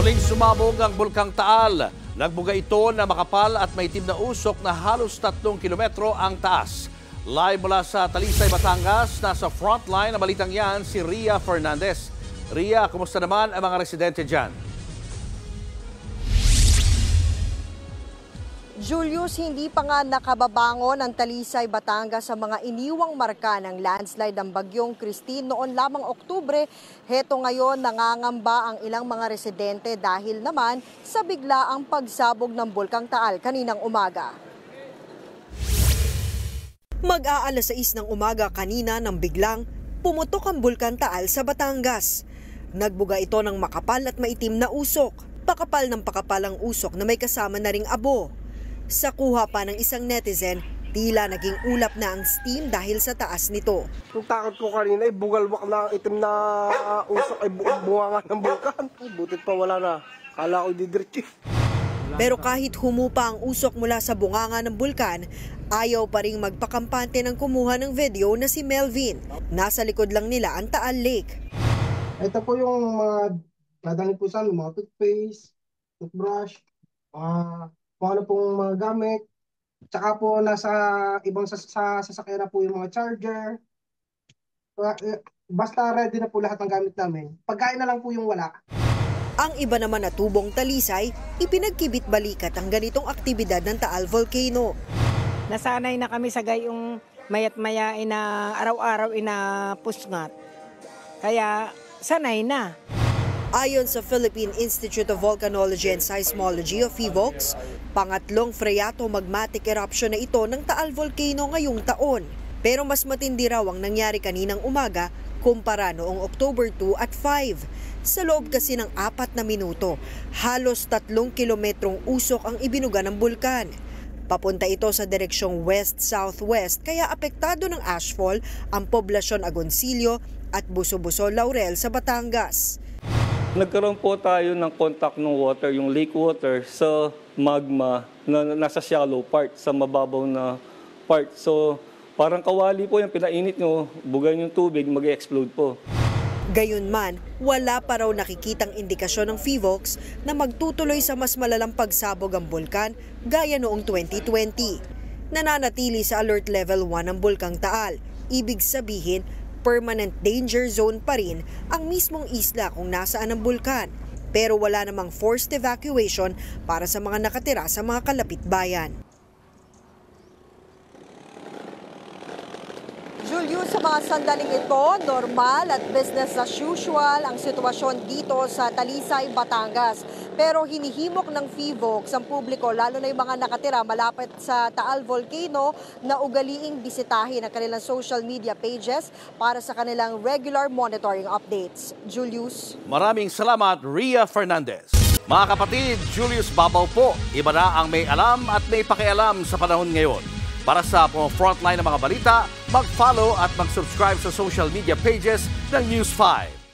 Muling sumabog ang Bulkang Taal. Nagbuga ito na makapal at may itim na usok na halos 3 kilometro ang taas. Live mula sa Talisay, Batangas, nasa frontline na balitang yan si Ria Fernandez. Ria, kumusta naman ang mga residente dyan? Julius, hindi pa nga nakababangon ang Talisay, Batangas sa mga iniwang marka ng landslide ng bagyong Christine noon lamang Oktubre. Heto ngayon nangangamba ang ilang mga residente dahil naman sa biglaang pagsabog ng Bulkang Taal kaninang umaga. Mag-aalas 6 ng umaga kanina nang biglang pumutok ang Bulkang Taal sa Batangas. Nagbuga ito ng makapal at maitim na usok. Pakapal ng pakapal ang usok na may kasama na ring abo. Sa kuha pa ng isang netizen, tila naging ulap na ang steam dahil sa taas nito. Yung takot ko kanina, bugalwak na itim na usok ay bunga ng bulkan. Ay, butit pa wala na. Kala ko didiretso. Pero kahit humupa ang usok mula sa bunganga ng bulkan, ayaw pa ring magpakampante ng kumuha ng video na si Melvin. Nasa likod lang nila ang Taal Lake. Ito po yung mga dadalhin po sa mga toothpaste, toothbrush, kung ano pong mga gamit. Tsaka po nasa ibang sasakyan na po yung mga charger. Basta ready na po lahat ng gamit namin. Pagkain na lang po yung wala. Ang iba naman na tubong Talisay, ipinagkibit balikat ang ganitong aktibidad ng Taal Volcano. Nasanay na kami sa gayong mayat maya ina araw-araw ina pusngat. Kaya sanay na. Ayon sa Philippine Institute of Volcanology and Seismology o PHIVOLCS, pangatlong phreatomagmatic eruption na ito ng Taal Volcano ngayong taon. Pero mas matindi raw ang nangyari kaninang umaga kumpara noong October 2 at 5. Sa loob kasi ng 4 na minuto, halos 3 kilometrong usok ang ibinuga ng bulkan. Papunta ito sa direksyong west-southwest kaya apektado ng ashfall ang poblasyon Agoncillo at Buso-Buso Laurel sa Batangas. Nagkaroon po tayo ng contact ng water, yung lake water, sa magma na nasa shallow part, sa mababaw na part. So parang kawali po yung pinainit nyo, bugan yung tubig, mag-explode po. Gayunman, wala pa raw nakikitang indikasyon ng PHIVOLCS na magtutuloy sa mas malalang pagsabog ang bulkan gaya noong 2020. Nananatili sa alert level 1 ang Bulkang Taal. Ibig sabihin, permanent danger zone pa rin ang mismong isla kung nasaan ang bulkan. Pero wala namang forced evacuation para sa mga nakatira sa mga kalapit bayan. Julius, sa mga sandaling ito, normal at business as usual ang sitwasyon dito sa Talisay, Batangas. Pero hinihimok ng PHIVOLCS ang publiko, lalo na yung mga nakatira malapit sa Taal Volcano, na ugaliing bisitahin ang kanilang social media pages para sa kanilang regular monitoring updates. Julius. Maraming salamat, Ria Fernandez. Mga kapatid, Julius Babaw po. Iba na ang may alam at may pakialam sa panahon ngayon. Para sa frontline ng mga balita, mag-follow at mag-subscribe sa social media pages ng News 5.